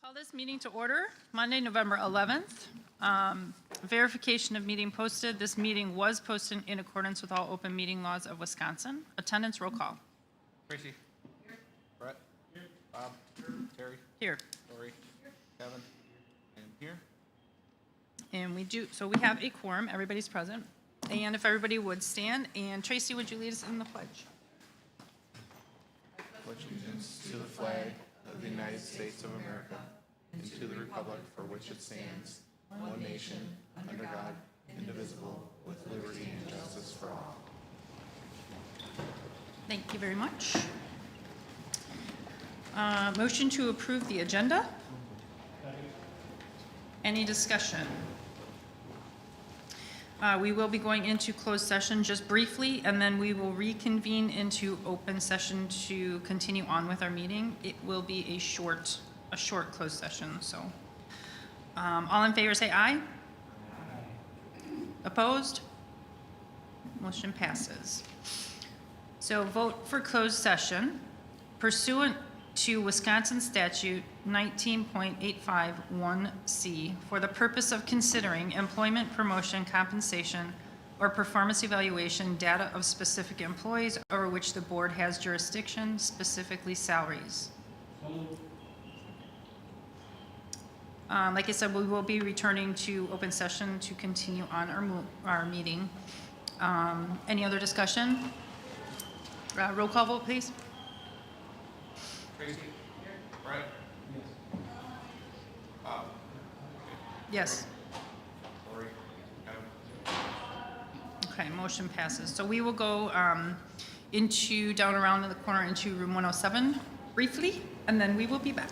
Call this meeting to order, Monday, November 11th. Verification of meeting posted. This meeting was posted in accordance with all open meeting laws of Wisconsin. Attendance roll call. Tracy. Here. Brett. Here. Bob. Here. Terry. Here. Lori. Here. Kevin. And here. And we have a quorum. Everybody's present. And if everybody would stand, and Tracy, would you lead us in the pledge? Pledge allegiance to the flag of the United States of America and to the republic for which it stands, one nation, under God, indivisible, with liberty and justice for all. Thank you very much. Motion to approve the agenda. Any discussion? We will be going into closed session just briefly, and then we will reconvene into open session to continue on with our meeting. It will be a short closed session, so. All in favor say aye. Opposed? Motion passes. So vote for closed session pursuant to Wisconsin Statute 19.851C for the purpose of considering employment, promotion, compensation, or performance evaluation data of specific employees over which the board has jurisdiction, specifically salaries. Like I said, we will be returning to open session to continue on our meeting. Any other discussion? Roll call vote, please. Tracy. Here. Brett. Yes. Bob. Yes. Lori. Kevin. Okay, motion passes. So we will go down around in the corner into room 107 briefly, and then we will be back.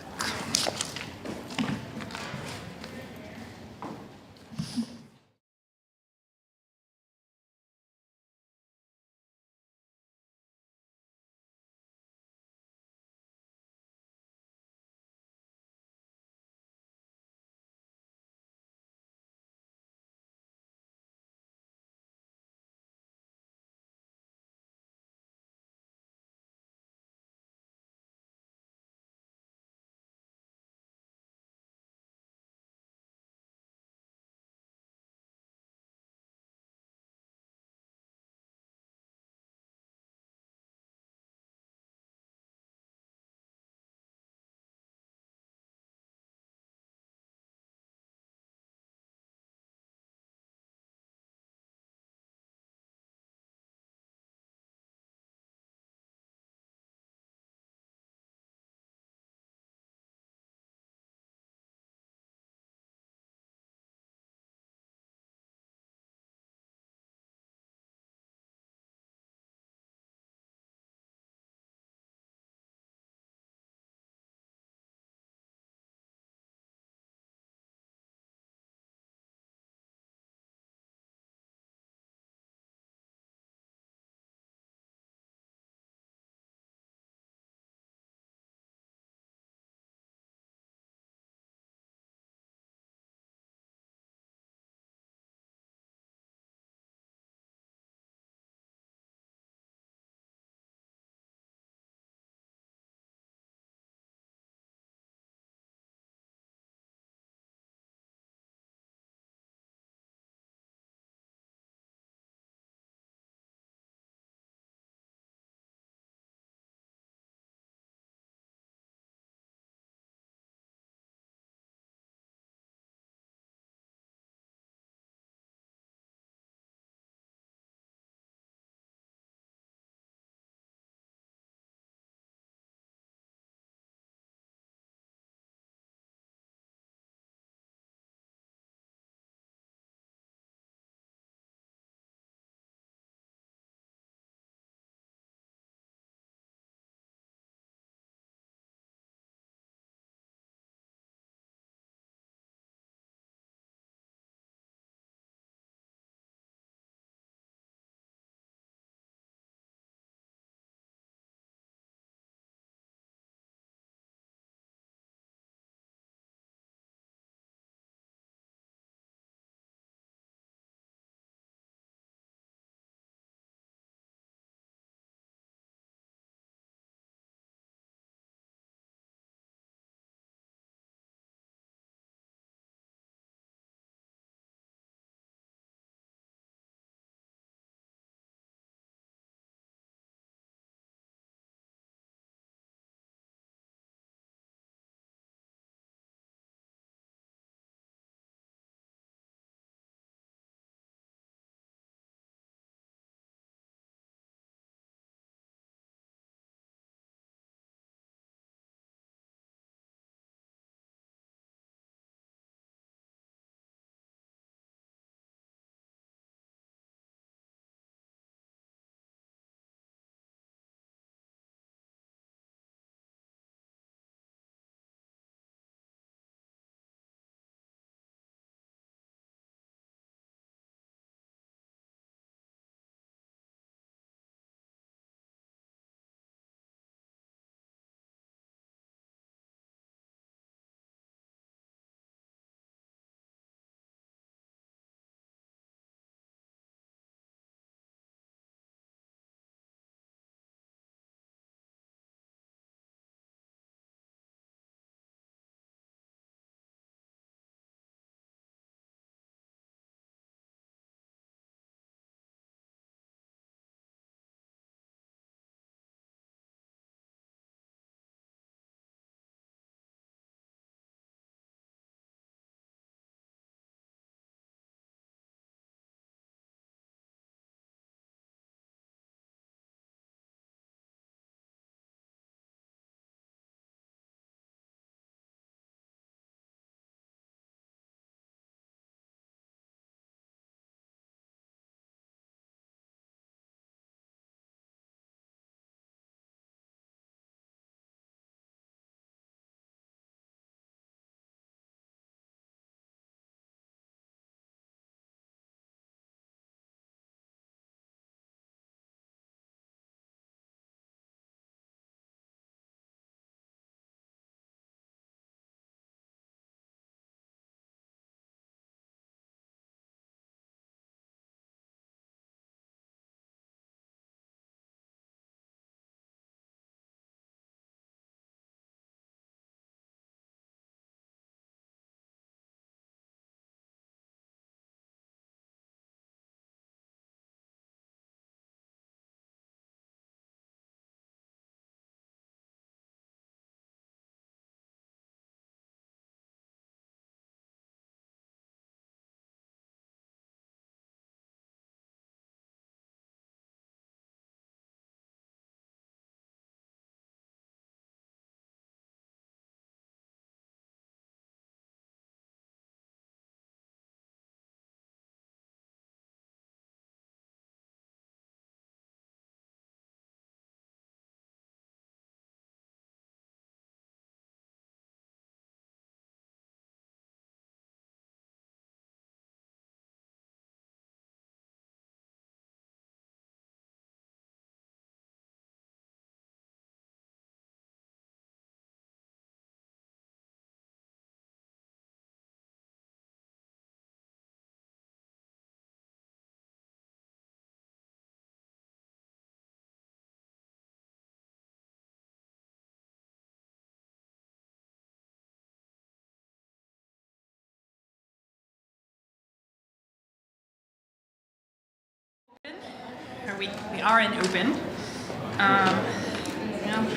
we are in open.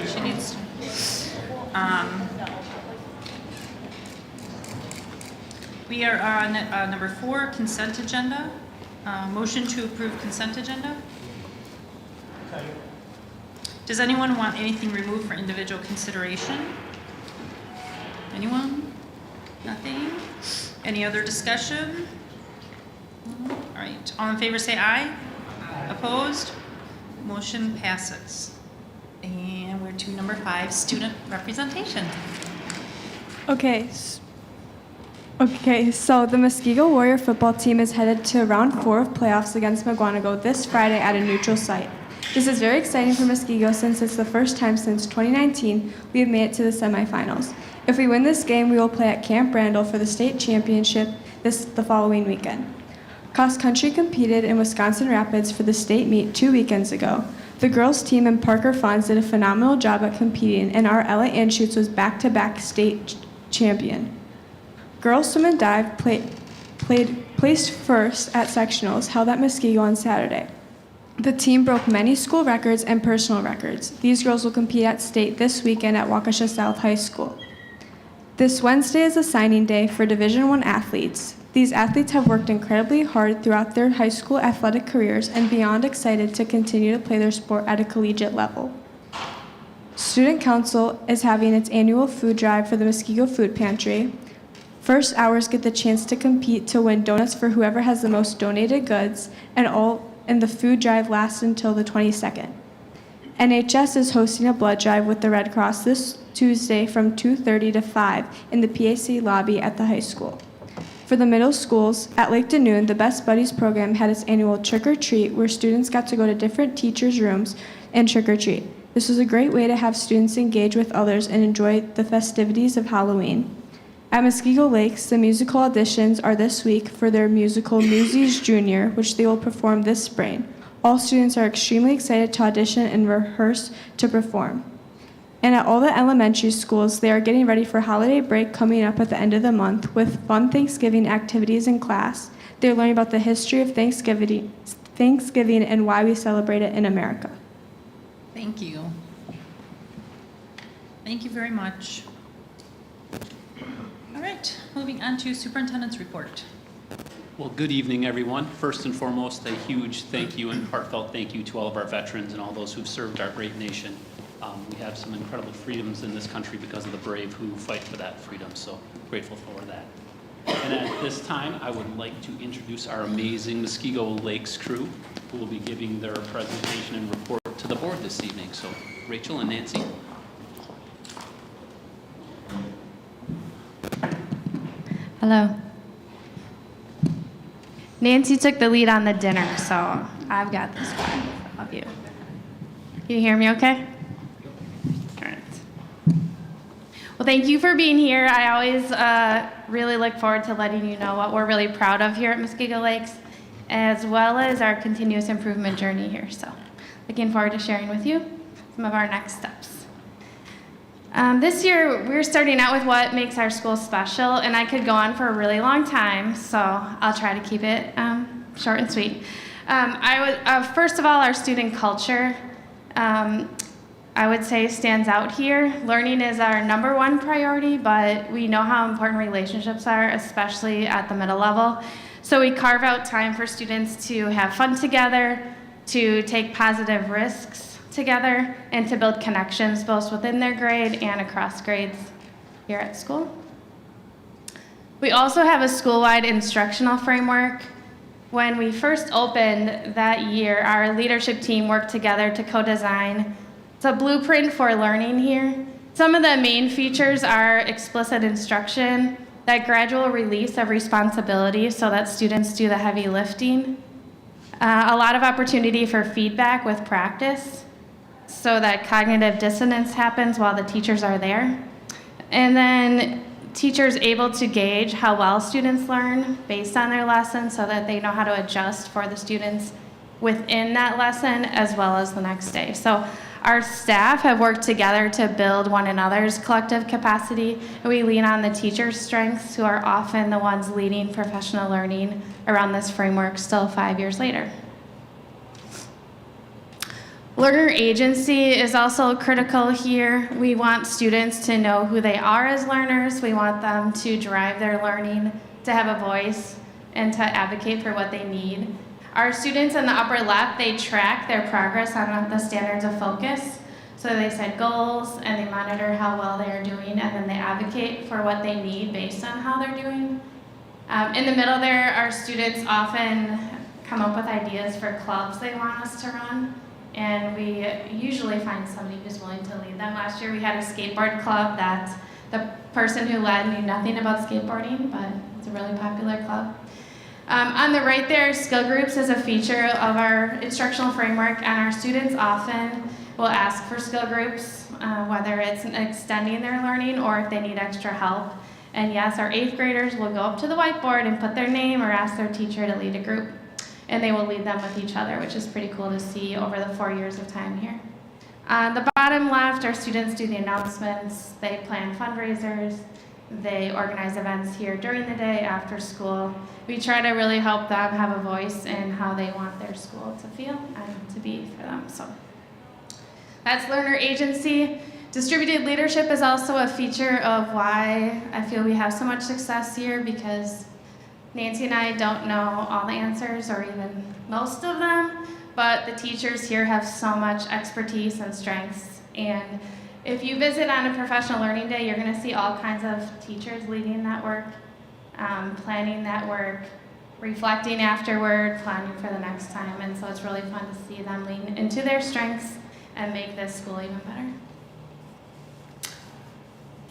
She needs to. We are on number 4, consent agenda. Motion to approve consent agenda. Does anyone want anything removed for individual consideration? Anyone? Nothing? Any other discussion? All right, all in favor say aye. Opposed? Motion passes. And we're to number 5, student representation. Okay, so the Muskego Warrior football team is headed to round 4 of playoffs against Muskego this Friday at a neutral site. This is very exciting for Muskego since it's the first time since 2019 we have made it to the semifinals. If we win this game, we will play at Camp Randall for the state championship the following weekend. Cross country competed in Wisconsin Rapids for the state meet 2 weekends ago. The girls team and Parker Fawns did a phenomenal job at competing, and our LA Anschutz was back-to-back state champion. Girls swim and dive placed first at sectionals held at Muskego on Saturday. The team broke many school records and personal records. These girls will compete at state this weekend at Waukesha South High School. This Wednesday is a signing day for Division I athletes. These athletes have worked incredibly hard throughout their high school athletic careers and beyond excited to continue to play their sport at a collegiate level. Student Council is having its annual food drive for the Muskego Food Pantry. First hours get the chance to compete to win donuts for whoever has the most donated goods, and the food drive lasts until the 22nd. NHS is hosting a blood drive with the Red Cross this Tuesday from 2:30 to 5 in the PAC lobby at the high school. For the middle schools, at Lake Danoon, the Best Buddies program had its annual trick-or-treat where students got to go to different teachers' rooms and trick-or-treat. This was a great way to have students engage with others and enjoy the festivities of Halloween. At Muskego Lakes, the musical auditions are this week for their musical Newsies Junior, which they will perform this spring. All students are extremely excited to audition and rehearse to perform. And at all the elementary schools, they are getting ready for holiday break coming up at the end of the month with fun Thanksgiving activities in class. They're learning about the history of Thanksgiving and why we celebrate it in America. Thank you. Thank you very much. All right, moving on to superintendent's report. Well, good evening, everyone. First and foremost, a huge thank you and heartfelt thank you to all of our veterans and all those who've served our great nation. We have some incredible freedoms in this country because of the brave who fight for that freedom, so grateful for that. And at this time, I would like to introduce our amazing Muskego Lakes crew who will be giving their presentation and report to the board this evening. So, Rachel and Nancy. Hello. Nancy took the lead on the dinner, so I've got this one of you. Can you hear me okay? All right. Well, thank you for being here. I always really look forward to letting you know what we're really proud of here at Muskego Lakes, as well as our continuous improvement journey here. So looking forward to sharing with you some of our next steps. This year, we're starting out with what makes our school special, and I could go on for a really long time, so I'll try to keep it short and sweet. First of all, our student culture, I would say, stands out here. Learning is our #1 priority, but we know how important relationships are, especially at the middle level. So we carve out time for students to have fun together, to take positive risks together, and to build connections both within their grade and across grades here at school. We also have a school-wide instructional framework. When we first opened that year, our leadership team worked together to co-design. It's a blueprint for learning here. Some of the main features are explicit instruction, that gradual release of responsibility so that students do the heavy lifting, a lot of opportunity for feedback with practice, so that cognitive dissonance happens while the teachers are there. And then teachers able to gauge how well students learn based on their lesson so that they know how to adjust for the students within that lesson as well as the next day. So our staff have worked together to build one another's collective capacity, and we lean on the teachers' strengths who are often the ones leading professional learning around this framework still 5 years later. Learner agency is also critical here. We want students to know who they are as learners. We want them to drive their learning, to have a voice, and to advocate for what they need. Our students in the upper left, they track their progress on the standards of focus. So they set goals and they monitor how well they are doing, and then they advocate for what they need based on how they're doing. In the middle there, our students often come up with ideas for clubs they want us to run, and we usually find somebody who's willing to lead them. Last year we had a skateboard club that the person who led knew nothing about skateboarding, but it's a really popular club. On the right there, skill groups is a feature of our instructional framework, and our students often will ask for skill groups, whether it's extending their learning or if they need extra help. And yes, our 8th graders will go up to the whiteboard and put their name or ask their teacher to lead a group, and they will lead them with each other, which is pretty cool to see over the 4 years of time here. On the bottom left, our students do the announcements, they plan fundraisers, they organize events here during the day, after school. We try to really help them have a voice in how they want their school to feel and to be for them. So that's learner agency. Distributed leadership is also a feature of why I feel we have so much success here, because Nancy and I don't know all the answers or even most of them, but the teachers here have so much expertise and strengths. And if you visit on a professional learning day, you're going to see all kinds of teachers leading that work, planning that work, reflecting afterward, planning for the next time. And so it's really fun to see them lean into their strengths and make this school even better.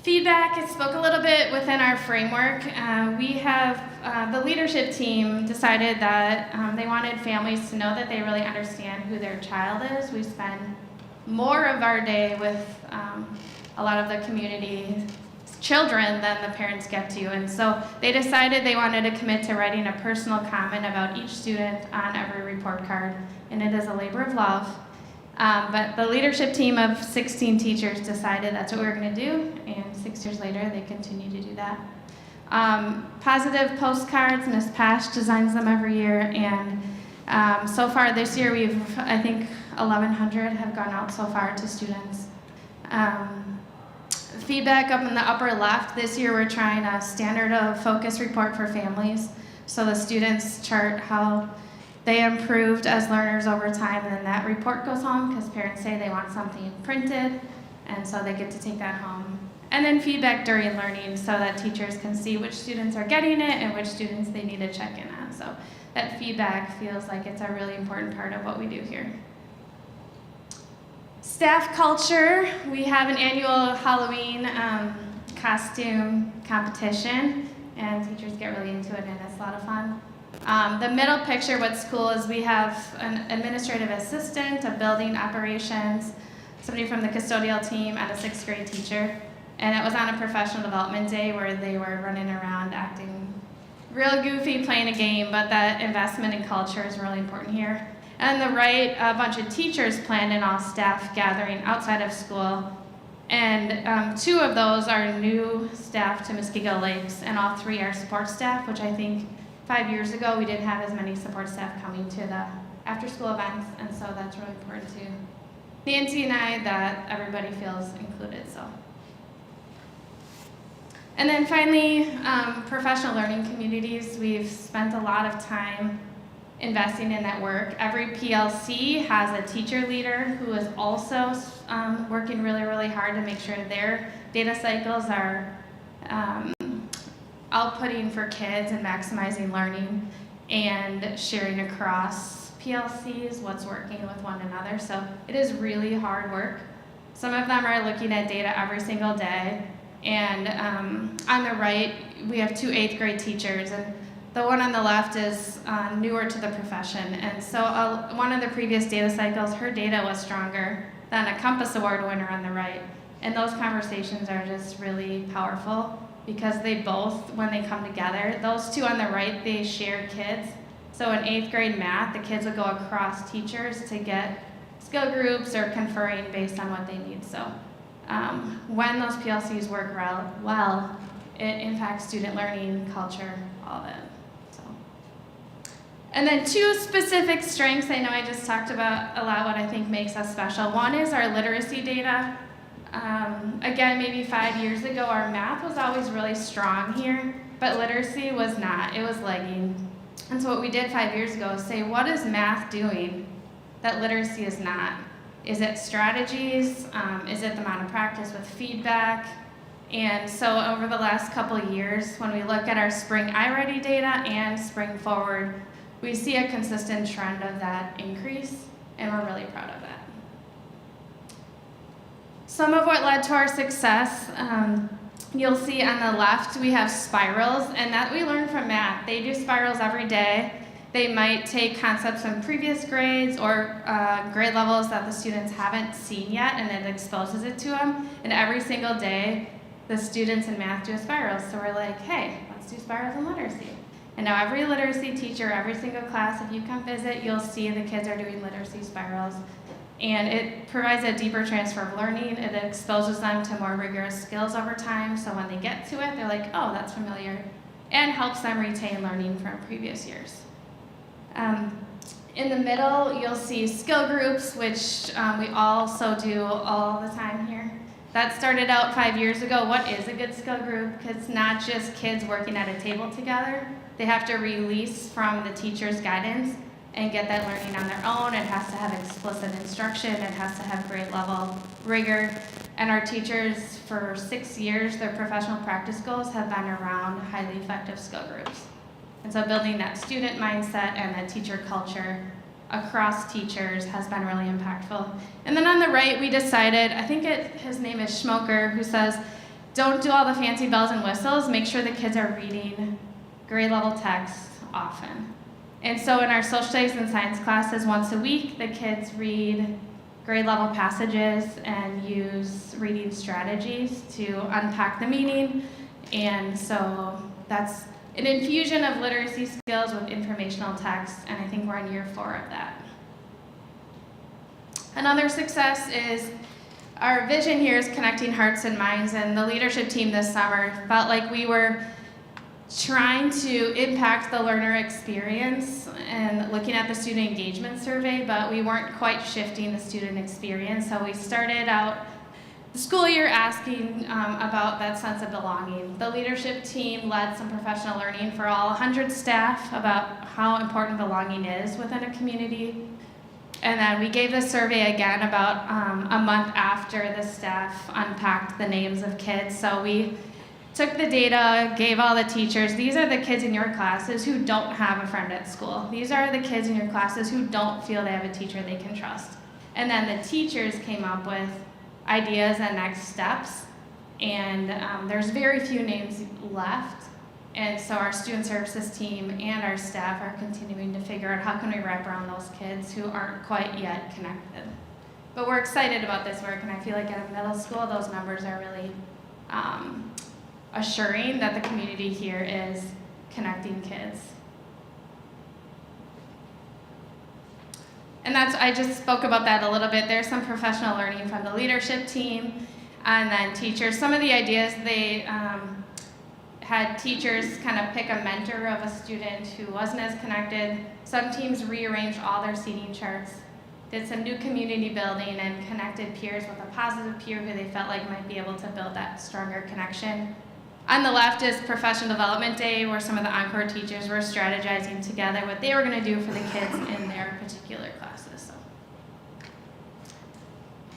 Feedback, it spoke a little bit within our framework. We have, the leadership team decided that they wanted families to know that they really understand who their child is. We spend more of our day with a lot of the community children than the parents get to. And so they decided they wanted to commit to writing a personal comment about each student on every report card. And it is a labor of love. But the leadership team of 16 teachers decided that's what we were going to do, and 6 years later they continue to do that. Positive postcards, Ms. Pash designs them every year, and so far this year we've, I think, 1,100 have gone out so far to students. Feedback up in the upper left, this year we're trying a standard of focus report for families, so the students chart how they improved as learners over time, and then that report goes home because parents say they want something printed, and so they get to take that home. And then feedback during learning so that teachers can see which students are getting it and which students they need to check in on. So that feedback feels like it's a really important part of what we do here. Staff culture, we have an annual Halloween costume competition, and teachers get really into it, and it's a lot of fun. The middle picture, what's cool is we have an administrative assistant, a building operations, somebody from the custodial team, and a 6th grade teacher. And it was on a professional development day where they were running around acting real goofy, playing a game, but that investment in culture is really important here. And on the right, a bunch of teachers planned an all-staff gathering outside of school. And 2 of those are new staff to Muskego Lakes, and all 3 are support staff, which I think 5 years ago we didn't have as many support staff coming to the after-school events, and so that's really important to Nancy and I, that everybody feels included. So. And then finally, professional learning communities. We've spent a lot of time investing in that work. Every PLC has a teacher leader who is also working really, really hard to make sure their data cycles are outputting for kids and maximizing learning and sharing across PLCs what's working with one another. So it is really hard work. Some of them are looking at data every single day. And on the right, we have 2 8th grade teachers, and the one on the left is newer to the profession. And so one of the previous data cycles, her data was stronger than a Compass Award winner on the right. And those conversations are just really powerful because they both, when they come together, those 2 on the right, they share kids. So in 8th grade math, the kids will go across teachers to get skill groups or conferring based on what they need. So when those PLCs work well, it impacts student learning, culture, all of it. So And then two specific strengths. I know I just talked about a lot what I think makes us special. One is our literacy data. Again, maybe 5 years ago, our math was always really strong here, but literacy was not. It was lagging. And so what we did 5 years ago is say, what is math doing that literacy is not? Is it strategies? Is it the amount of practice with feedback? And so over the last couple of years, when we look at our spring iReady data and spring forward, we see a consistent trend of that increase, and we're really proud of that. Some of what led to our success, you'll see on the left, we have spirals, and that we learn from math. They do spirals every day. They might take concepts from previous grades or grade levels that the students haven't seen yet, and it exposes it to them. And every single day, the students in math do a spiral. So we're like, hey, let's do spirals in literacy. And now every literacy teacher, every single class, if you come visit, you'll see the kids are doing literacy spirals. And it provides a deeper transfer of learning. It exposes them to more rigorous skills over time. So when they get to it, they're like, oh, that's familiar. And helps them retain learning from previous years. In the middle, you'll see skill groups, which we also do all the time here. That started out 5 years ago. What is a good skill group? Because it's not just kids working at a table together. They have to release from the teacher's guidance and get that learning on their own. It has to have explicit instruction. It has to have grade level rigor. And our teachers, for 6 years, their professional practice goals have been around highly effective skill groups. And so building that student mindset and that teacher culture across teachers has been really impactful. And then on the right, we decided, I think his name is Schmoker, who says, don't do all the fancy bells and whistles, make sure the kids are reading grade level text often. And so in our social studies and science classes, once a week, the kids read grade level passages and use reading strategies to unpack the meaning. And so that's an infusion of literacy skills with informational text, and I think we're in year 4 of that. Another success is our vision here is connecting hearts and minds, and the leadership team this summer felt like we were trying to impact the learner experience and looking at the student engagement survey, but we weren't quite shifting the student experience, so we started out the school year asking about that sense of belonging. The leadership team led some professional learning for all 100 staff about how important belonging is within a community. And then we gave this survey again about a month after the staff unpacked the names of kids. So we took the data, gave all the teachers, these are the kids in your classes who don't have a friend at school. These are the kids in your classes who don't feel they have a teacher they can trust. And then the teachers came up with ideas and next steps, and there's very few names left, and so our student services team and our staff are continuing to figure out how can we wrap around those kids who aren't quite yet connected. But we're excited about this work, and I feel like at a middle school those numbers are really assuring that the community here is connecting kids. And I just spoke about that a little bit. There's some professional learning from the leadership team and then teachers. Some of the ideas, they had teachers kind of pick a mentor of a student who wasn't as connected. Some teams rearranged all their seating charts, did some new community building, and connected peers with a positive peer who they felt like might be able to build that stronger connection. On the left is Professional Development Day, where some of the Encore teachers were strategizing together what they were going to do for the kids in their particular classes. So.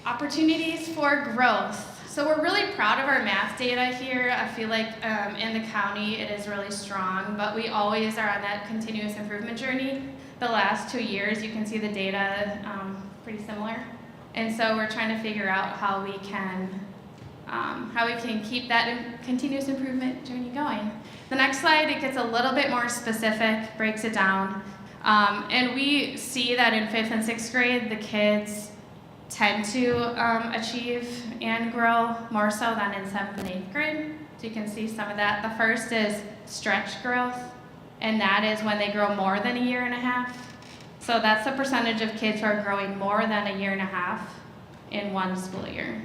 Opportunities for growth. So we're really proud of our math data here. I feel like in the county it is really strong, but we always are on that continuous improvement journey. The last 2 years, you can see the data pretty similar. And so we're trying to figure out how we can keep that continuous improvement journey going. The next slide, it gets a little bit more specific, breaks it down. And we see that in 5th and 6th grade, the kids tend to achieve and grow more so than in 7th and 8th grade. So you can see some of that. The first is stretch growth, and that is when they grow more than a year and a half. So that's the percentage of kids who are growing more than a year and a half in one school year.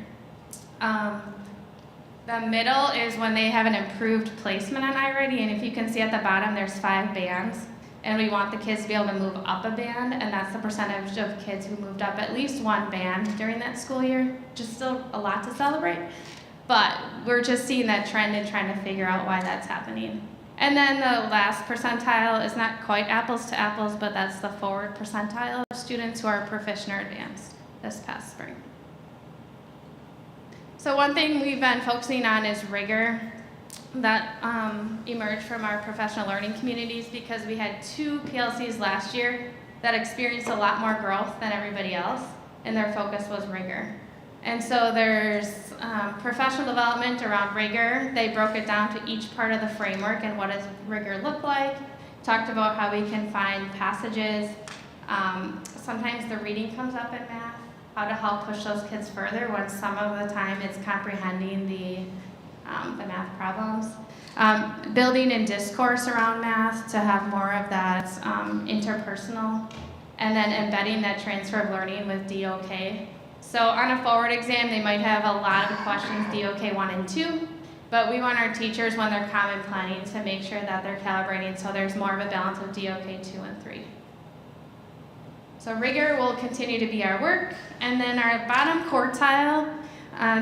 The middle is when they have an improved placement on iReady, and if you can see at the bottom, there's 5 bands. and we want the kids to be able to move up a band, and that's the percentage of kids who moved up at least one band during that school year. Just still a lot to celebrate, but we're just seeing that trend and trying to figure out why that's happening. And then the last percentile is not quite apples to apples, but that's the forward percentile of students who are proficient or advanced this past spring. So one thing we've been focusing on is rigor. That emerged from our professional learning communities because we had 2 PLCs last year that experienced a lot more growth than everybody else, and their focus was rigor. And so there's professional development around rigor. They broke it down to each part of the framework and what does rigor look like. Talked about how we can find passages. Sometimes the reading comes up in math, how to help push those kids further when some of the time it's comprehending the math problems. Building in discourse around math to have more of that interpersonal, and then embedding that transfer of learning with DOK. So on a forward exam, they might have a lot of questions DOK 1 and 2, but we want our teachers when they're common planning to make sure that they're calibrating so there's more of a balance of DOK 2 and 3. So rigor will continue to be our work, and then our bottom quartile,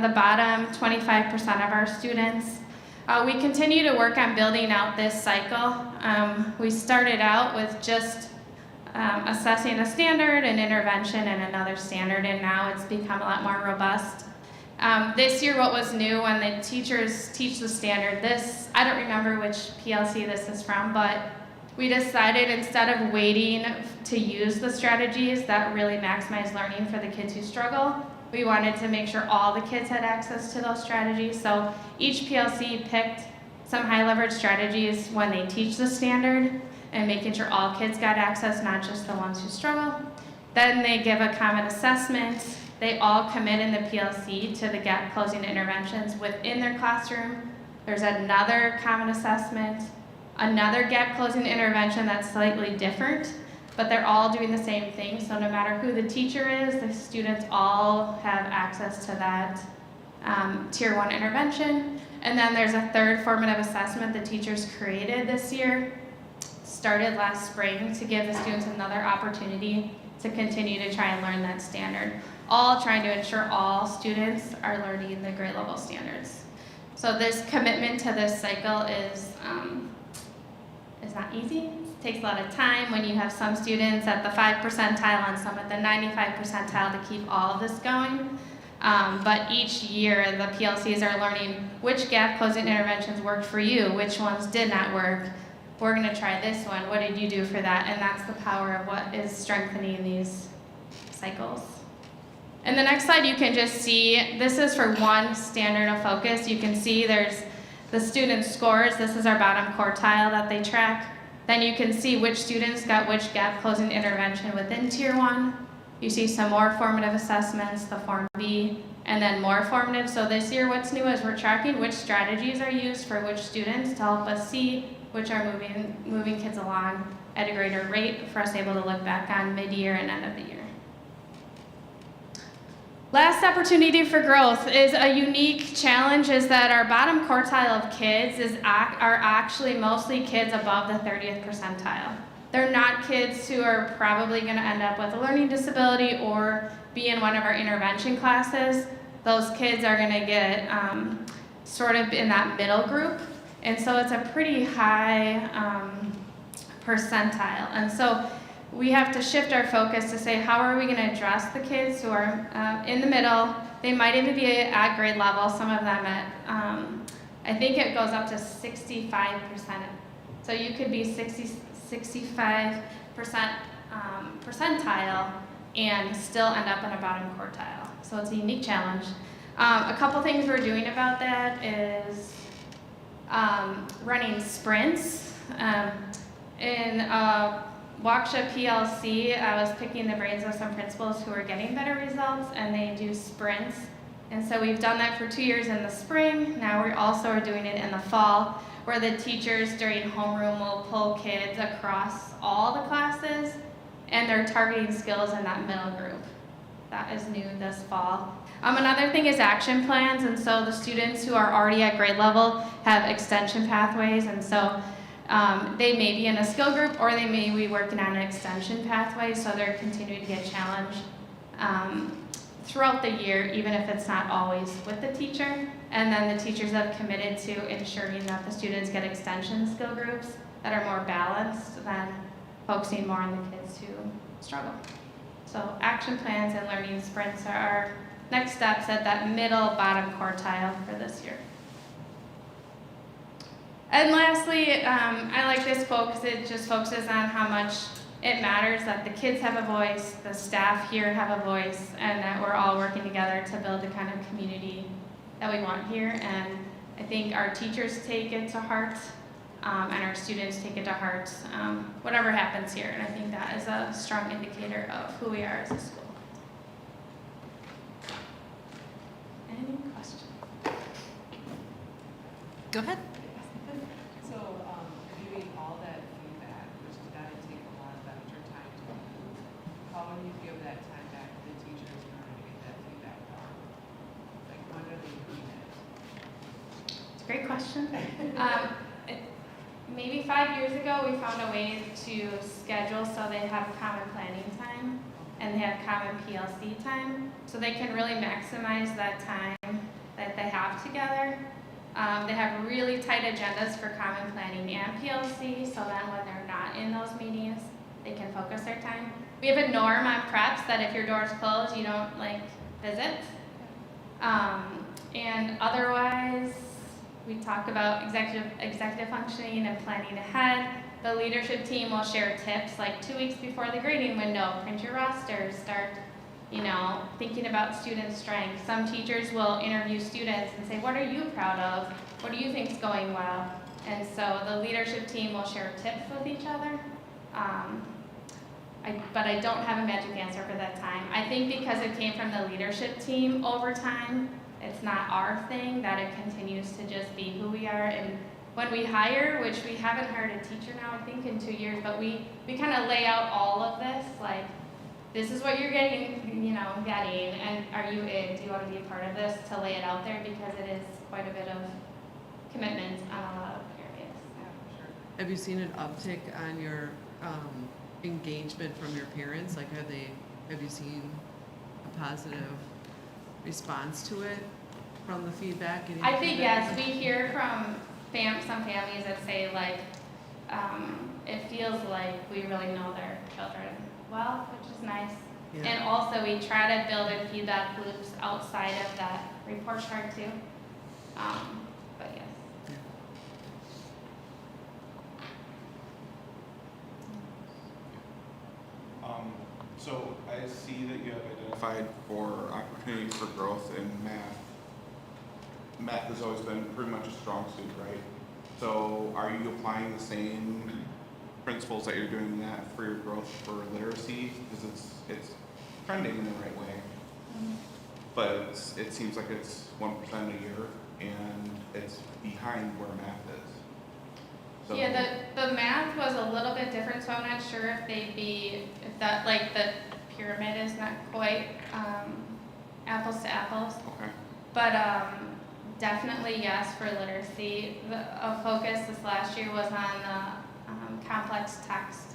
the bottom 25% of our students. We continue to work on building out this cycle. We started out with just assessing a standard, an intervention, and another standard, and now it's become a lot more robust. This year, what was new when the teachers teach the standard, I don't remember which PLC this is from, but we decided instead of waiting to use the strategies that really maximize learning for the kids who struggle, we wanted to make sure all the kids had access to those strategies. So each PLC picked some high leverage strategies when they teach the standard and making sure all kids got access, not just the ones who struggle. Then they give a common assessment. They all commit in the PLC to the gap closing interventions within their classroom. There's another common assessment, another gap closing intervention that's slightly different, but they're all doing the same thing. So no matter who the teacher is, the students all have access to that tier 1 intervention. And then there's a third formative assessment the teachers created this year, started last spring, to give the students another opportunity to continue to try and learn that standard, all trying to ensure all students are learning the grade level standards. So this commitment to this cycle is not easy. It takes a lot of time when you have some students at the 5 percentile and some at the 95 percentile to keep all of this going. But each year the PLCs are learning which gap closing interventions worked for you, which ones did not work. We're going to try this one. What did you do for that? And that's the power of what is strengthening these cycles. And the next slide you can just see, this is for one standard of focus. You can see there's the student scores. This is our bottom quartile that they track. Then you can see which students got which gap closing intervention within tier 1. You see some more formative assessments, the Form B, and then more formative. So this year what's new is we're tracking which strategies are used for which students to help us see which are moving kids along at a greater rate for us able to look back on mid-year and end of the year. Last opportunity for growth is a unique challenge is that our bottom quartile of kids are actually mostly kids above the 30th percentile. They're not kids who are probably going to end up with a learning disability or be in one of our intervention classes. Those kids are going to get sort of in that middle group. And so it's a pretty high percentile. And so we have to shift our focus to say, how are we going to address the kids who are in the middle? They might even be at grade level, some of them at, I think it goes up to 65%. So you could be 65% percentile and still end up in a bottom quartile. So it's a unique challenge. A couple things we're doing about that is running sprints. In Waukesha PLC, I was picking the brains of some principals who are getting better results, and they do sprints. And so we've done that for 2 years in the spring. Now we also are doing it in the fall, where the teachers during homeroom will pull kids across all the classes, and they're targeting skills in that middle group. That is new this fall. Another thing is action plans, and so the students who are already at grade level have extension pathways, and so They may be in a skill group or they may be working on an extension pathway, so they're continuing to get challenged throughout the year, even if it's not always with the teacher. And then the teachers have committed to ensuring that the students get extension skill groups that are more balanced than focusing more on the kids who struggle. So action plans and learning sprints are our next steps at that middle bottom quartile for this year. And lastly, I like this quote because it just focuses on how much it matters that the kids have a voice, the staff here have a voice, and that we're all working together to build the kind of community that we want here. And I think our teachers take it to heart, and our students take it to heart, whatever happens here. And I think that is a strong indicator of who we are as a school. Any questions? Go ahead. So, viewing all that feedback, which has got to take a lot of extra time to do, how do you give that time back to the teachers in order to get that feedback down? Like, when are they doing it? It's a great question. Maybe 5 years ago, we found a way to schedule so they have common planning time and they have common PLC time, so they can really maximize that time that they have together. They have really tight agendas for common planning and PLC, so then when they're not in those meetings, they can focus their time. We have a norm on preps that if your door's closed, you don't visit. And otherwise, we talk about executive functioning and planning ahead. The leadership team will share tips like 2 weeks before the grading window, print your rosters, start thinking about student strengths. Some teachers will interview students and say, what are you proud of? What do you think is going well? And so the leadership team will share tips with each other. But I don't have a magic answer for that time. I think because it came from the leadership team over time, it's not our thing, that it continues to just be who we are. And when we hire, which we haven't hired a teacher now, I think in 2 years, but we kind of lay out all of this, like, this is what you're getting, and are you in? Do you want to be a part of this? To lay it out there, because it is quite a bit of commitment on a lot of areas. Yeah, for sure. Have you seen an uptick on your engagement from your parents? Like, have you seen a positive response to it from the feedback? I think yes. We hear from some families that say it feels like we really know their children well, which is nice. Yeah. And also we try to build in feedback loops outside of that report card too. But yes. Yeah. So I see that you have identified for opportunity for growth in math. Math has always been pretty much a strong suit, right? So are you applying the same principles that you're doing in that for your growth for literacy? Because it's trending in the right way. Mm-hmm. But it seems like it's 1% a year and it's behind where math is. So Yeah, the math was a little bit different, so I'm not sure if that the pyramid is not quite apples to apples. Okay. But definitely yes for literacy. A focus this last year was on the complex text.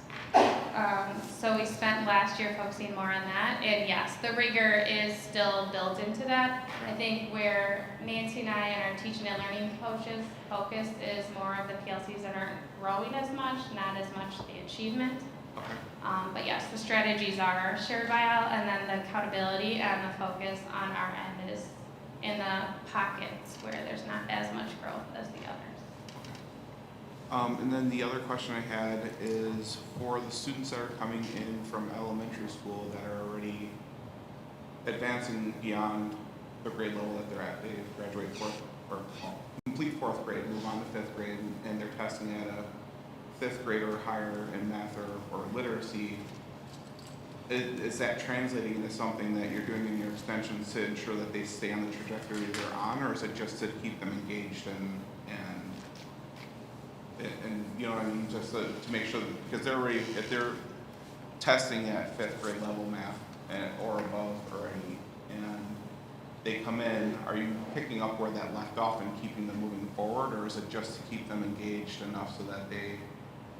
So we spent last year focusing more on that. And yes, the rigor is still built into that. I think where Nancy and I and our teaching and learning coaches focus is more of the PLCs that aren't growing as much, not as much the achievement. Okay. But yes, the strategies are shared by all, and then the accountability and the focus on our end is in the pockets where there's not as much growth as the others. And then the other question I had is for the students that are coming in from elementary school that are already advancing beyond the grade level that they're at, they graduate complete fourth grade, move on to fifth grade, and they're testing at a fifth grade or higher in math or literacy. Is that translating into something that you're doing in your extensions to ensure that they stay on the trajectory they're on, or is it just to keep them engaged and you know what I mean, just to make sure that, because they're already, if they're testing at fifth grade level math or above already, and they come in, are you picking up where that left off and keeping them moving forward, or is it just to keep them engaged enough so that they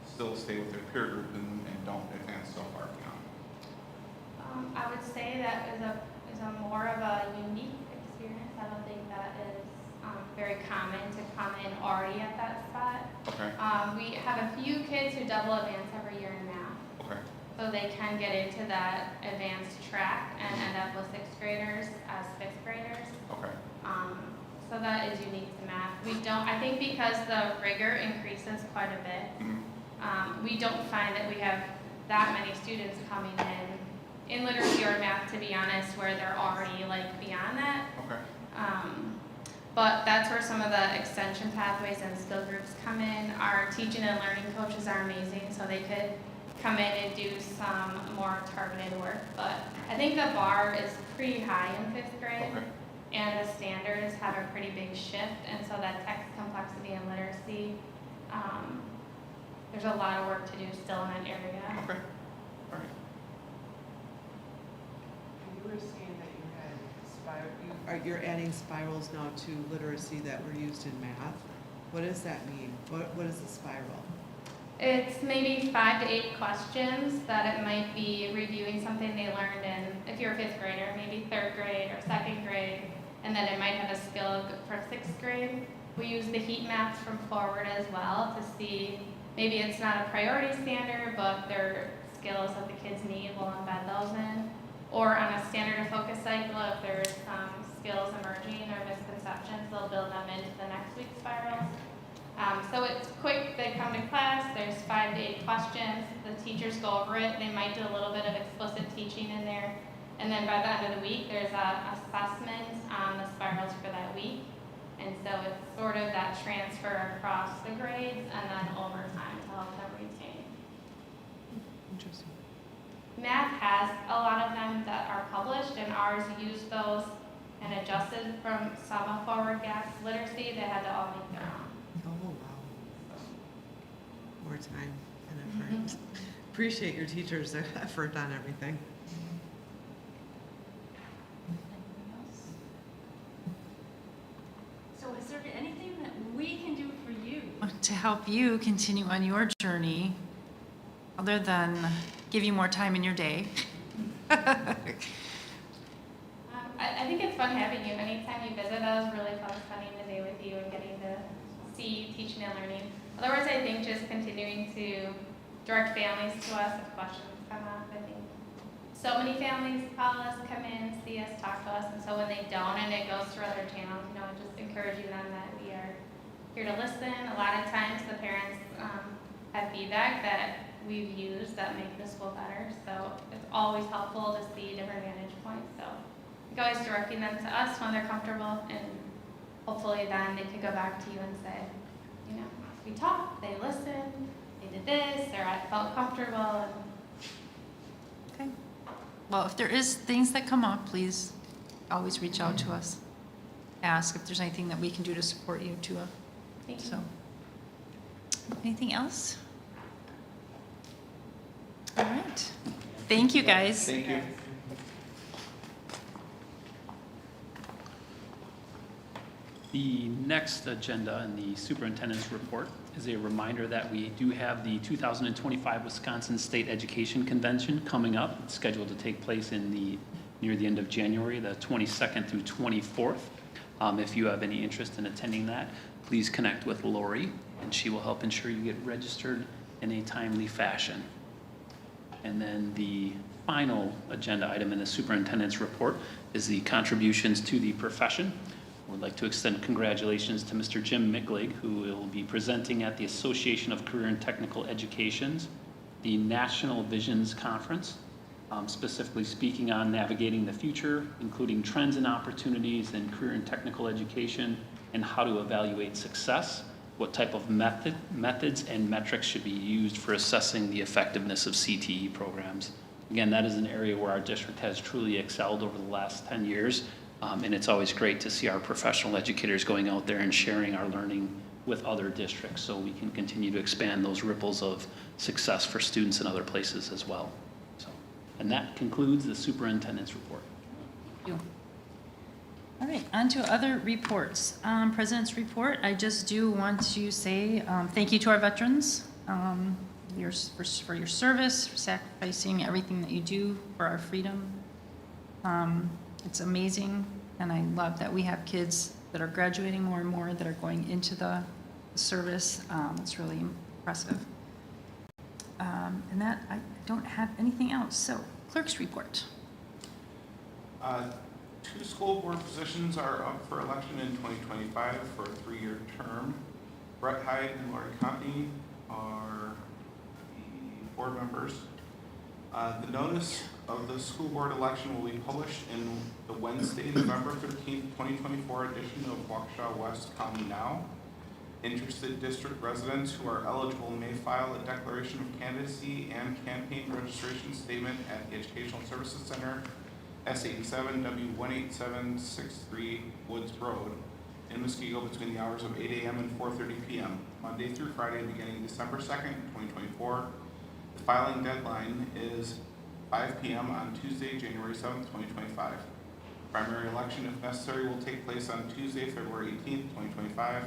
still stay with their peer group and don't advance so far beyond? I would say that is a more of a unique experience. I don't think that is very common to come in already at that spot. Okay. We have a few kids who double advance every year in math. Okay. So they can get into that advanced track and end up with sixth graders as fifth graders. Okay. So that is unique to math. I think because the rigor increases quite a bit, we don't find that we have that many students coming in literacy or math, to be honest, where they're already like beyond that. Okay. But that's where some of the extension pathways and skill groups come in. Our teaching and learning coaches are amazing, so they could come in and do some more targeted work. But I think the bar is pretty high in fifth grade, Okay. and the standards have a pretty big shift, and so that text complexity and literacy, there's a lot of work to do still in that area. Okay. All right. You were saying that you're adding spirals now to literacy that were used in math. What does that mean? What is a spiral? It's maybe 5 to 8 questions that it might be reviewing something they learned in, if you're a fifth grader, maybe third grade or second grade, and then it might have a skill for sixth grade. We use the heat maps from Forward as well to see, maybe it's not a priority standard, but they're skills that the kids need, we'll embed those in. Or on a standard of focus cycle, if there's some skills emerging or misconceptions, they'll build them into the next week's spirals. So it's quick, they come to class, there's 5 to 8 questions, the teachers go over it, they might do a little bit of explicit teaching in there, and then by the end of the week, there's a assessment on the spirals for that week. And so it's sort of that transfer across the grades and then over time to help them retain. Interesting. Math has a lot of them that are published, and ours use those and adjusted from some of Forward Gaps literacy. They had to all make their own. Oh, wow. More time and effort. Appreciate your teachers' effort on everything. So is there anything that we can do for you? To help you continue on your journey, other than give you more time in your day. I think it's fun having you. Anytime you visit us, really fun spending the day with you and getting to see teaching and learning. Otherwise, I think just continuing to direct families to us if questions come up. I think so many families call us, come in, see us, talk to us, and so when they don't and it goes through other channels, just encouraging them that we are here to listen. A lot of times the parents have feedback that we've used that make the school better, so it's always helpful to see different vantage points. So always directing them to us when they're comfortable, and hopefully then they can go back to you and say, we talked, they listened, they did this, I felt comfortable. Okay. Well, if there is things that come up, please always reach out to us. Ask if there's anything that we can do to support you too. Thank you. So, anything else? All right. Thank you, guys. Thank you. The next agenda in the superintendent's report is a reminder that we do have the 2025 Wisconsin State Education Convention coming up. It's scheduled to take place near the end of January, the 22nd through 24th. If you have any interest in attending that, please connect with Lori, and she will help ensure you get registered in a timely fashion. And then the final agenda item in the superintendent's report is the contributions to the profession. We'd like to extend congratulations to Mr. Jim Micklig, who will be presenting at the Association of Career and Technical Education's the National Visions Conference, specifically speaking on navigating the future, including trends and opportunities in career and technical education, and how to evaluate success, what type of methods and metrics should be used for assessing the effectiveness of CTE programs. Again, that is an area where our district has truly excelled over the last 10 years. And it's always great to see our professional educators going out there and sharing our learning with other districts so we can continue to expand those ripples of success for students in other places as well. And that concludes the superintendent's report. Thank you. All right, on to other reports. President's report, I just do want to say thank you to our veterans for your service, for sacrificing everything that you do for our freedom. It's amazing, and I love that we have kids that are graduating more and more that are going into the service. It's really impressive. And that, I don't have anything else. So, clerk's report. 2 school board positions are up for election in 2025 for a 3-year term. Brett Hyde and Lori Compney are the board members. The notice of the school board election will be published in the Wednesday, November 13th, 2024 edition of Waukesha West County Now. Interested district residents who are eligible may file a declaration of candidacy and campaign registration statement at the Educational Services Center, S87W18763 Woods Road in Muskego between the hours of 8 a.m. and 4:30 p.m., Monday through Friday, beginning December 2nd, 2024. The filing deadline is 5 p.m. on Tuesday, January 7th, 2025. Primary election, if necessary, will take place on Tuesday, February 18th, 2025.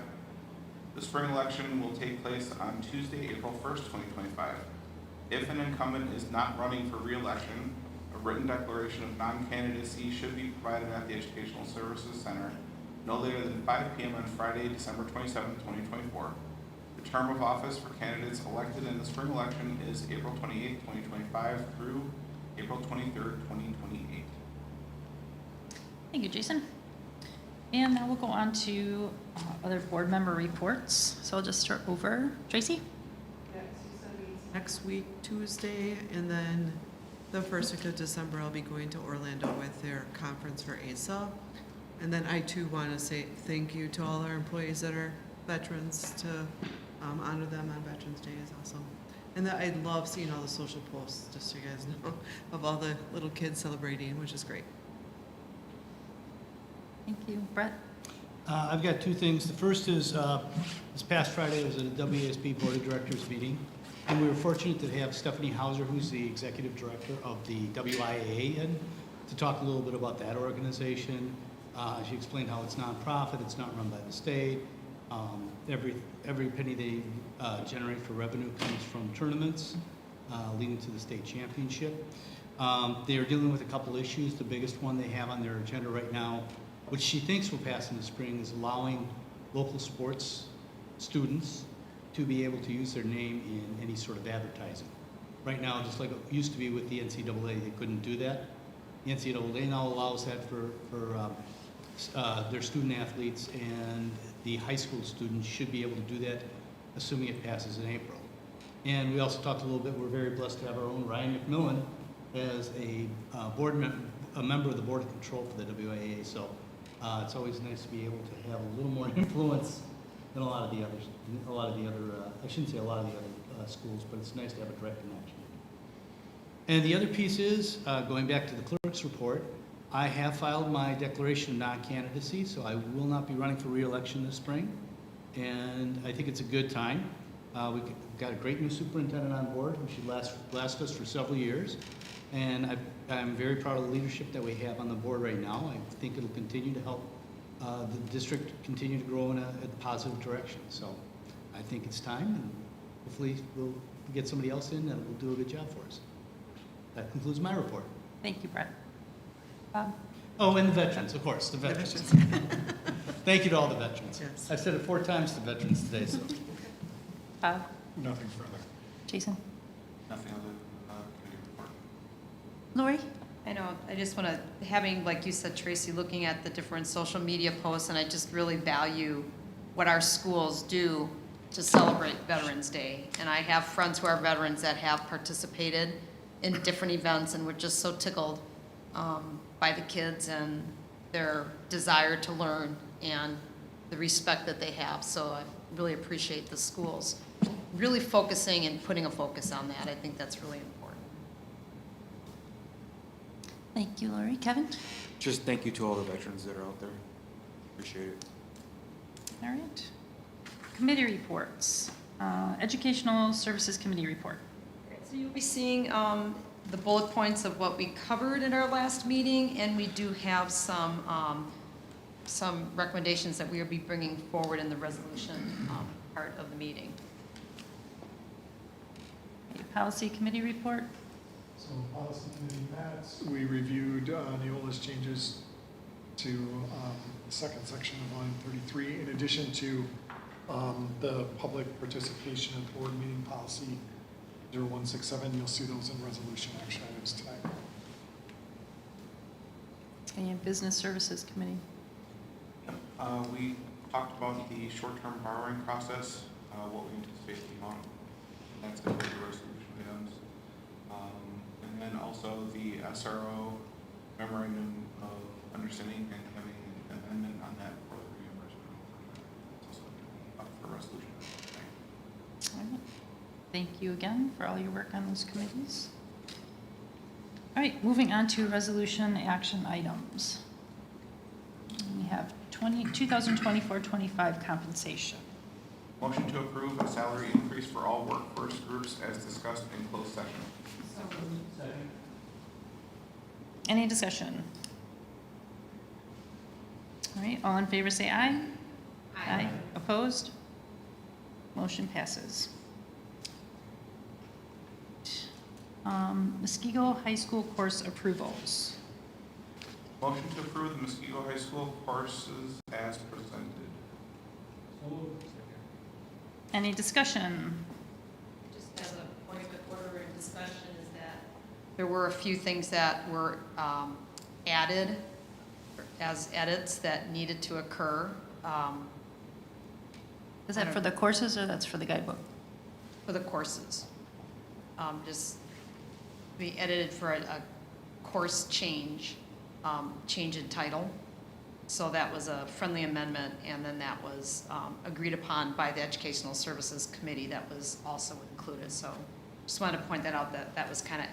The spring election will take place on Tuesday, April 1st, 2025. If an incumbent is not running for re-election, a written declaration of non-candidacy should be provided at the Educational Services Center no later than 5 p.m. on Friday, December 27th, 2024. The term of office for candidates elected in the spring election is April 28th, 2025 through April 23rd, 2028. Thank you, Jason. And now we'll go on to other board member reports. So I'll just start over. Tracy? Next week, Tuesday, and then the first week of December, I'll be going to Orlando with their conference for ASA. And then I too want to say thank you to all our employees that are veterans. To honor them on Veterans Day is awesome. And that I love seeing all the social posts, just so you guys know, of all the little kids celebrating, which is great. Thank you. Brett? I've got 2 things. The first is this past Friday was a WASB Board of Directors meeting, and we were fortunate to have Stephanie Hauser, who's the executive director of the WIAA, in to talk a little bit about that organization. She explained how it's nonprofit, it's not run by the state. Every penny they generate for revenue comes from tournaments leading to the state championship. They are dealing with a couple issues. The biggest one they have on their agenda right now, which she thinks will pass in the spring, is allowing local sports students to be able to use their name in any sort of advertising. Right now, just like it used to be with the NCAA, they couldn't do that. The NCAA now allows that for their student athletes, and the high school students should be able to do that, assuming it passes in April. And we also talked a little bit, we're very blessed to have our own Ryan McMillan as a member of the Board of Control for the WIAA. So it's always nice to be able to have a little more influence than a lot of the others. I shouldn't say a lot of the other schools, but it's nice to have a direct connection. And the other piece is, going back to the clerk's report, I have filed my declaration of non-candidacy, so I will not be running for re-election this spring. And I think it's a good time. We've got a great new superintendent on board who should last us for several years. And I'm very proud of the leadership that we have on the board right now. I think it'll continue to help the district continue to grow in a positive direction. So I think it's time, and hopefully we'll get somebody else in that will do a good job for us. That concludes my report. Thank you, Brett. Bob? Oh, and the veterans, of course, the veterans. Thank you to all the veterans. Yes. I've said it 4 times to veterans today, so. Bob? Nothing further. Jason? Nothing other than committee report. Lori? I know, I just want to, having, like you said, Tracy, looking at the different social media posts, and I just really value what our schools do to celebrate Veterans Day. And I have friends who are veterans that have participated in different events, and we're just so tickled by the kids and their desire to learn and the respect that they have. So I really appreciate the schools really focusing and putting a focus on that. I think that's really important. Thank you, Lori. Kevin? Just thank you to all the veterans that are out there. Appreciate it. All right. Committee reports. Educational Services Committee report. So you'll be seeing the bullet points of what we covered in our last meeting, and we do have some some recommendations that we will be bringing forward in the resolution part of the meeting. Policy committee report? So policy committee met, we reviewed Neola's changes to the second section of line 33, in addition to the public participation in board meeting policy 0167. You'll see those in resolution action items tonight. And business services committee? We talked about the short-term borrowing process, what we anticipate the amount. That's going to be the resolution items. And then also the SRO memorandum of understanding and having an amendment on that for the reimbursement. It's also up for resolution tonight. All right. Thank you again for all your work on those committees. All right, moving on to resolution action items. We have 2024-25 compensation. Motion to approve a salary increase for all workforce groups as discussed in closed session. Any discussion? All right, all in favor say aye. Aye. Opposed? Motion passes. Muskego High School course approvals. Motion to approve the Muskego High School courses as presented. Any discussion? Just as a point of order and discussion is that there were a few things that were added as edits that needed to occur. Is that for the courses or that's for the guidebook? For the courses. Just be edited for a course change, change in title. So that was a friendly amendment, and then that was agreed upon by the Educational Services Committee. That was also included. So just wanted to point that out, that that was kind of,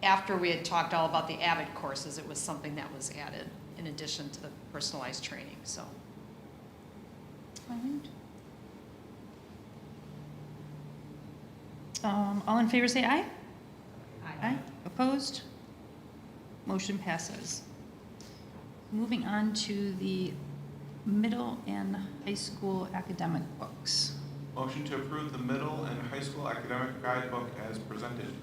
after we had talked all about the AVID courses, it was something that was added in addition to the personalized training, so. All right. All in favor say aye. Aye. Opposed? Motion passes. Moving on to the middle and high school academic books. Motion to approve the middle and high school academic guidebook as presented.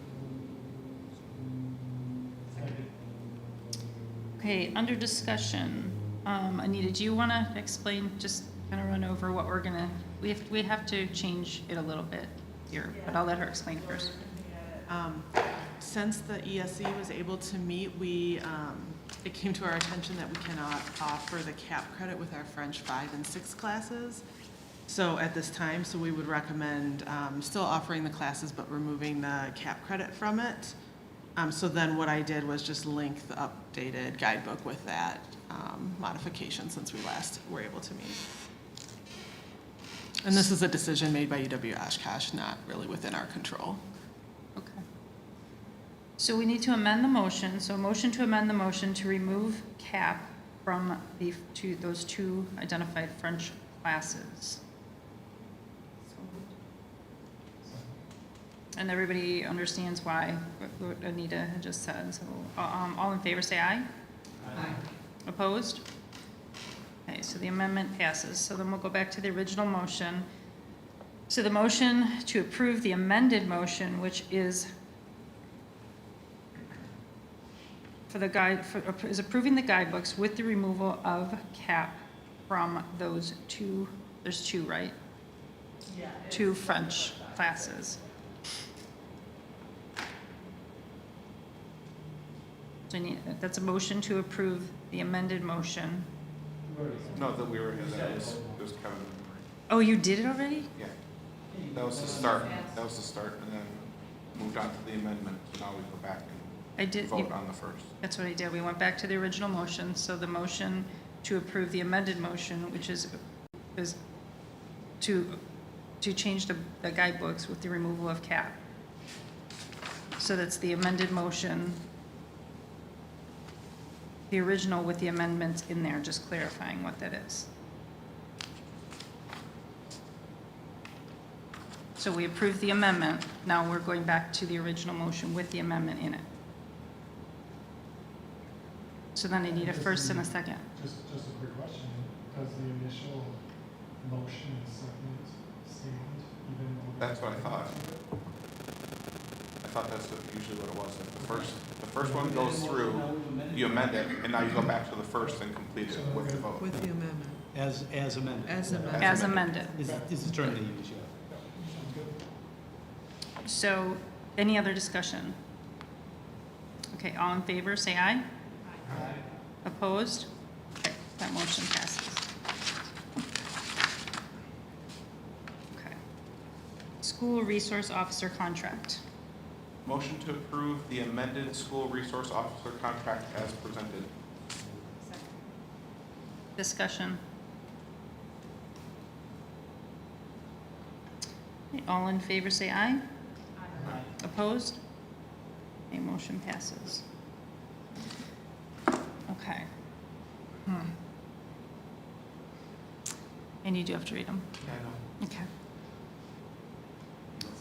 Okay, under discussion, Anita, do you want to explain, just kind of run over what we're gonna, we have to change it a little bit here, but I'll let her explain first. Since the ESE was able to meet, it came to our attention that we cannot offer the CAP credit with our French 5 and 6 classes. So at this time, we would recommend still offering the classes, but removing the CAP credit from it. So then what I did was just link the updated guidebook with that modification since we last were able to meet. And this is a decision made by UW Oshkosh, not really within our control. Okay. So we need to amend the motion. So a motion to amend the motion to remove CAP from those two identified French classes. And everybody understands why, what Anita had just said. So all in favor say aye. Aye. Opposed? Okay, so the amendment passes. So then we'll go back to the original motion. So the motion to approve the amended motion, which is is approving the guidebooks with the removal of CAP from those two, there's two, right? Yeah. Two French classes. So that's a motion to approve the amended motion. No, that we were, that was Kevin. Oh, you did it already? Yeah. That was the start. That was the start, and then moved on to the amendment. So now we go back and vote on the first. That's what I did. We went back to the original motion. So the motion to approve the amended motion, which is to change the guidebooks with the removal of CAP. So that's the amended motion. The original with the amendments in there, just clarifying what that is. So we approved the amendment. Now we're going back to the original motion with the amendment in it. So then I need a first and a second. Just a quick question, does the initial motion and second stand even though? That's what I thought. I thought that's usually what it was. Like the first one goes through, you amend it, and now you go back to the first and complete it with the vote. With the amendment. As amended. As amended. As amended. Is the term they use, yeah. So, any other discussion? Okay, all in favor, say aye. Aye. Opposed? Okay, that motion passes. Okay. School Resource Officer Contract. Motion to approve the amended school resource officer contract as presented. Discussion. Okay, all in favor, say aye. Aye. Opposed? Okay, motion passes. Okay. And you do have to read them. Yeah, I know. Okay.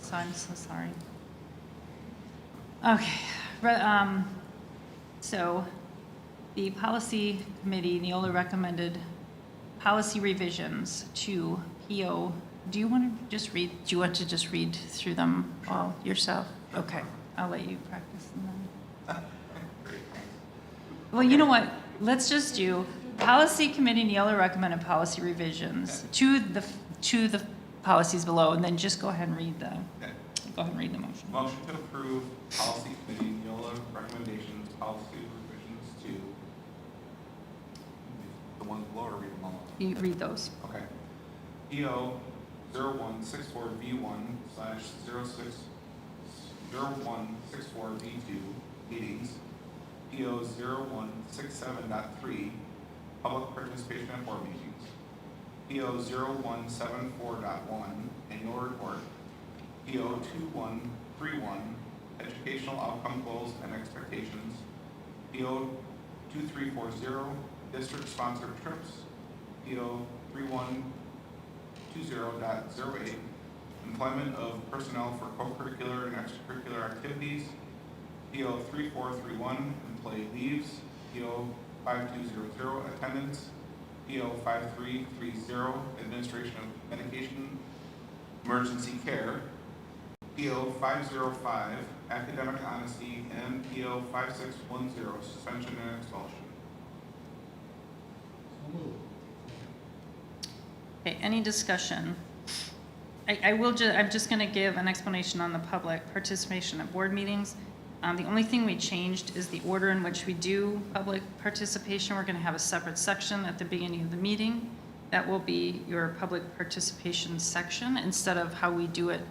So I'm so sorry. Okay, so the policy committee, Neola recommended policy revisions to PO. Do you want to just read, do you want to just read through them all yourself? Okay, I'll let you practice them then. Well, you know what, let's just do, policy committee, Neola recommended policy revisions to the policies below, and then just go ahead and read the, go ahead and read the motion. Motion to approve policy committee Neola recommendations, policy revisions to the ones below, or read them all? You read those. Okay. PO 0164V1/060164V2 meetings. PO 0167.3 public participation at board meetings. PO 0174.1 annual report. PO 2131 educational outcome goals and expectations. PO 2340 district sponsored trips. PO 3120.08 employment of personnel for co-curricular and extracurricular activities. PO 3431 employee leaves. PO 5200 attendance. PO 5330 administration of medication emergency care. PO 505 academic honesty, and PO 5610 suspension and expulsion. Okay, any discussion? I'm just gonna give an explanation on the public participation at board meetings. The only thing we changed is the order in which we do public participation. We're gonna have a separate section at the beginning of the meeting. That will be your public participation section instead of how we do it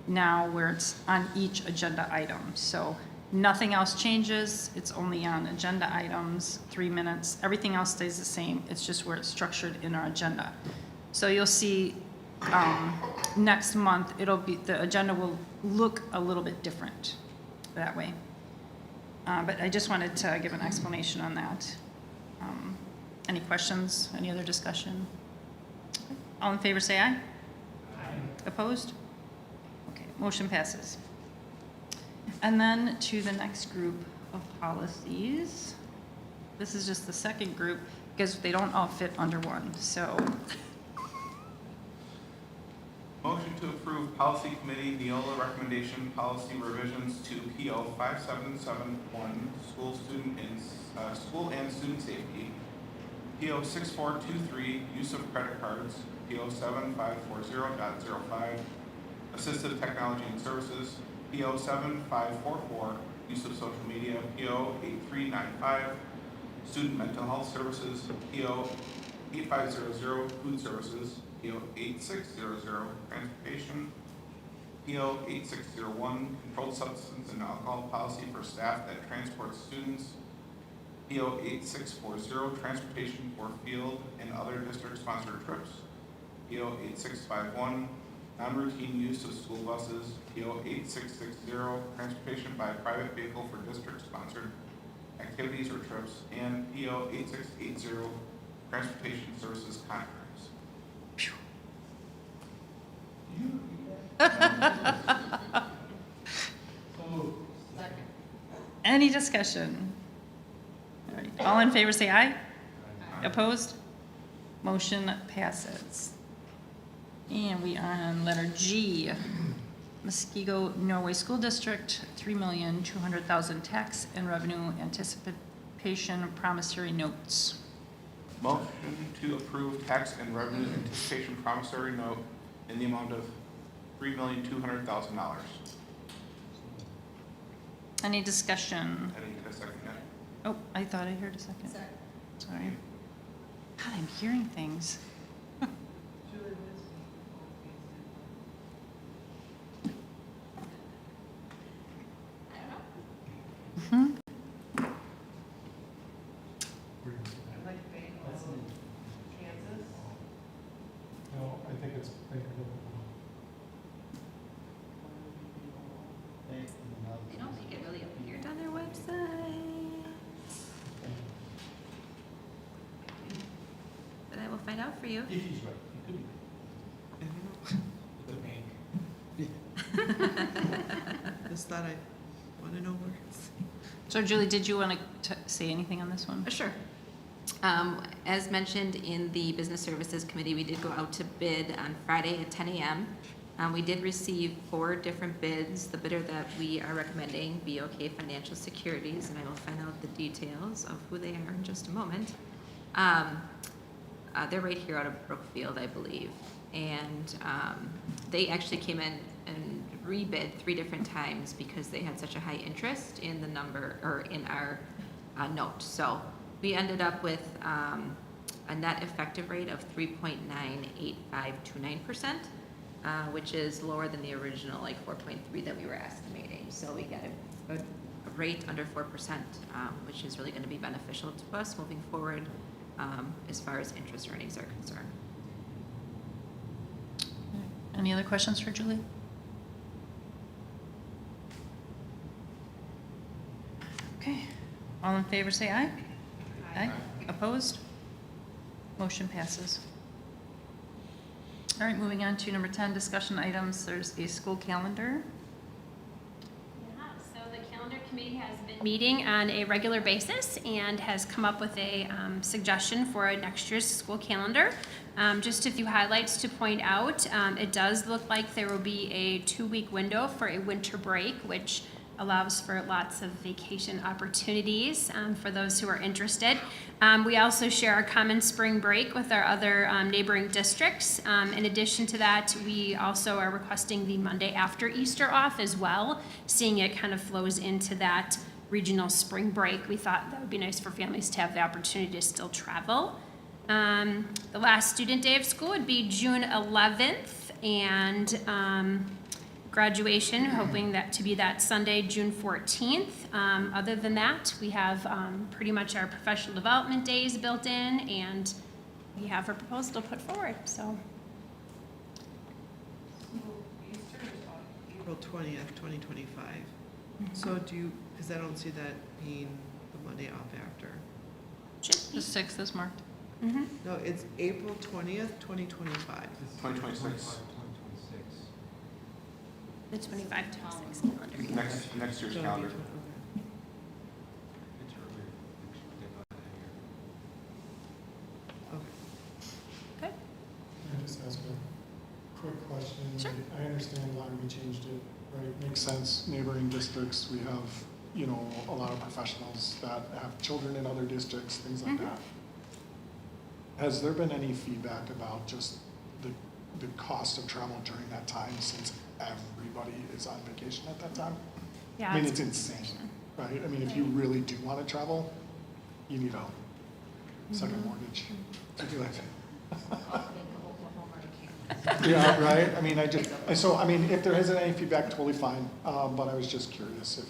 now where it's on each agenda item. So nothing else changes. It's only on agenda items, 3 minutes. Everything else stays the same. It's just where it's structured in our agenda. So you'll see next month, the agenda will look a little bit different that way. But I just wanted to give an explanation on that. Any questions? Any other discussion? All in favor, say aye. Aye. Opposed? Okay, motion passes. And then to the next group of policies. This is just the second group because they don't all fit under one, so. Motion to approve policy committee Neola recommendation policy revisions to PO 5771 school and student safety. PO 6423 use of credit cards. PO 7540.05 assistive technology and services. PO 7544 use of social media. PO 8395 student mental health services. PO 8500 food services. PO 8600 transportation. PO 8601 controlled substance and alcohol policy for staff that transports students. PO 8640 transportation for field and other district sponsored trips. PO 8651 non-routine use of school buses. PO 8660 transportation by private vehicle for district sponsored activities or trips, and PO 8680 transportation services contracts. Any discussion? All right, All in favor, say aye. Opposed? Motion passes. And we are on letter G. Muskego Norway School District, $3,200,000 tax and revenue anticipation promissory notes. Motion to approve tax and revenue anticipation promissory note in the amount of $3,200,000. Any discussion? I didn't get a second yet. Oh, I thought I heard a second. Sorry. God, I'm hearing things. Mhm. Like Bank of Kansas? No, I think it's Bank of I don't think it really appeared on their website. But I will find out for you. If he's right, he could be. The bank. Just thought I want to know where it's. So Julie, did you want to say anything on this one? Sure. As mentioned in the Business Services Committee, we did go out to bid on Friday at 10 a.m. We did receive 4 different bids. The bidder that we are recommending, BOK Financial Securities, and I will find out the details of who they are in just a moment. They're right here out of Brookfield, I believe. And they actually came in and rebid 3 different times because they had such a high interest in the number, or in our note. So we ended up with a net effective rate of 3.98529%, which is lower than the original, like 4.3 that we were estimating. So we got a rate under 4%, which is really going to be beneficial to us moving forward as far as interest earnings are concerned. Any other questions for Julie? Okay. All in favor, say aye. Aye. Opposed? Motion passes. All right, moving on to number 10, discussion items. There's a school calendar. Yeah, so the calendar committee has been meeting on a regular basis and has come up with a suggestion for next year's school calendar. Just a few highlights to point out. It does look like there will be a 2-week window for a winter break, which allows for lots of vacation opportunities for those who are interested. We also share a common spring break with our other neighboring districts. In addition to that, we also are requesting the Monday after Easter off as well, seeing it kind of flows into that regional spring break. We thought that would be nice for families to have the opportunity to still travel. The last student day of school would be June 11th, and graduation, hoping that to be that Sunday, June 14th. Other than that, we have pretty much our professional development days built in, and we have a proposal to put forward, so. Easter is on April 20th, 2025. So do you, because I don't see that being the Monday off after. The 6th is marked. Mm-hmm. No, it's April 20th, 2025. 2026. The 25-26 calendar. Next year's calendar. Good. Can I just ask a quick question? Sure. I understand why we changed it, right? Makes sense. Neighboring districts, we have, you know, a lot of professionals that have children in other districts, things like that. Has there been any feedback about just the cost of travel during that time, since everybody is on vacation at that time? Yeah. I mean, it's insane, right? I mean, if you really do want to travel, you need a second mortgage. I do like that. Yeah, right? I mean, I mean, if there isn't any feedback, totally fine. But I was just curious if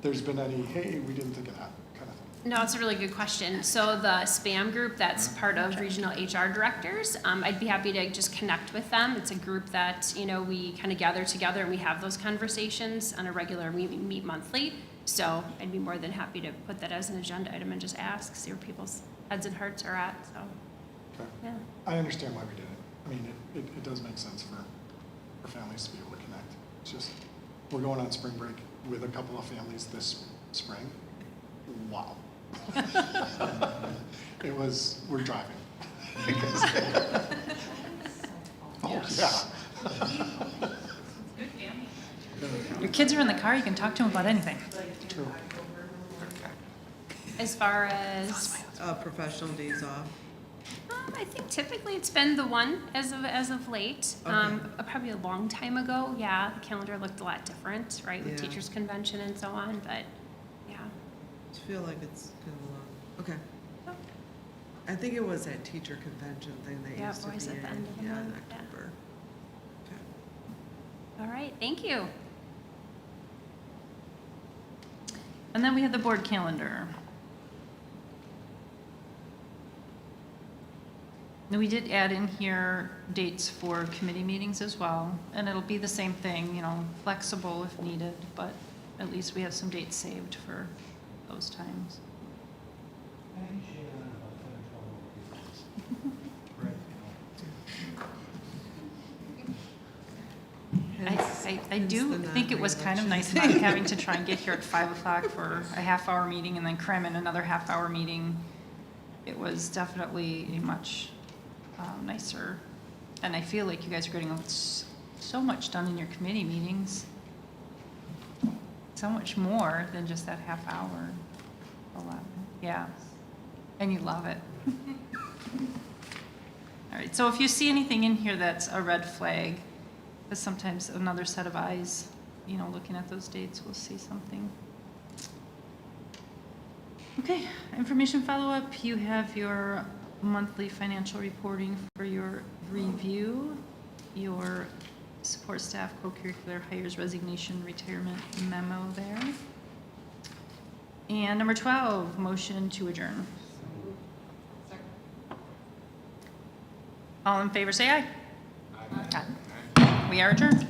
there's been any, hey, we didn't think of that kind of thing. No, it's a really good question. So the SPAM group, that's part of regional HR directors, I'd be happy to just connect with them. It's a group that, you know, we kind of gather together and we have those conversations on a regular, we meet monthly. So I'd be more than happy to put that as an agenda item and just ask, see where people's heads and hearts are at, so, Okay. yeah. I understand why we did it. I mean, it does make sense for families to be able to connect. It's just, we're going on spring break with a couple of families this spring. Wow. It was, we're driving. Oh, yeah. Your kids are in the car, you can talk to them about anything. True. As far as, Professional days off. I think typically it's been the one as of late. Probably a long time ago, yeah, the calendar looked a lot different, right, with Yeah. teachers' convention and so on, but, yeah. I feel like it's kind of long. Okay. I think it was that teacher convention thing that Yeah, used to be always at the in, end of the yeah, in month, yeah. October. Okay. All right, thank you. And then we have the board calendar. Now, we did add in here dates for committee meetings as well, and it'll be the same thing, you know, flexible if needed, but at least we have some dates saved for those times. I do think it was kind of nice not having to try and get here at 5 o'clock for a half-hour meeting and then cram in another half-hour meeting. It was definitely a much nicer, and I feel like you guys are getting so much done in your committee meetings. So much more than just that half hour. A lot, yeah. And you love it. All right, so if you see anything in here that's a red flag, because sometimes another set of eyes, you know, looking at those dates, will see something. Okay, information follow-up. You have your monthly financial reporting for your review, your support staff co-curricular hires resignation retirement memo there. And number 12, motion to adjourn. All in favor, say aye. Aye. We are adjourned.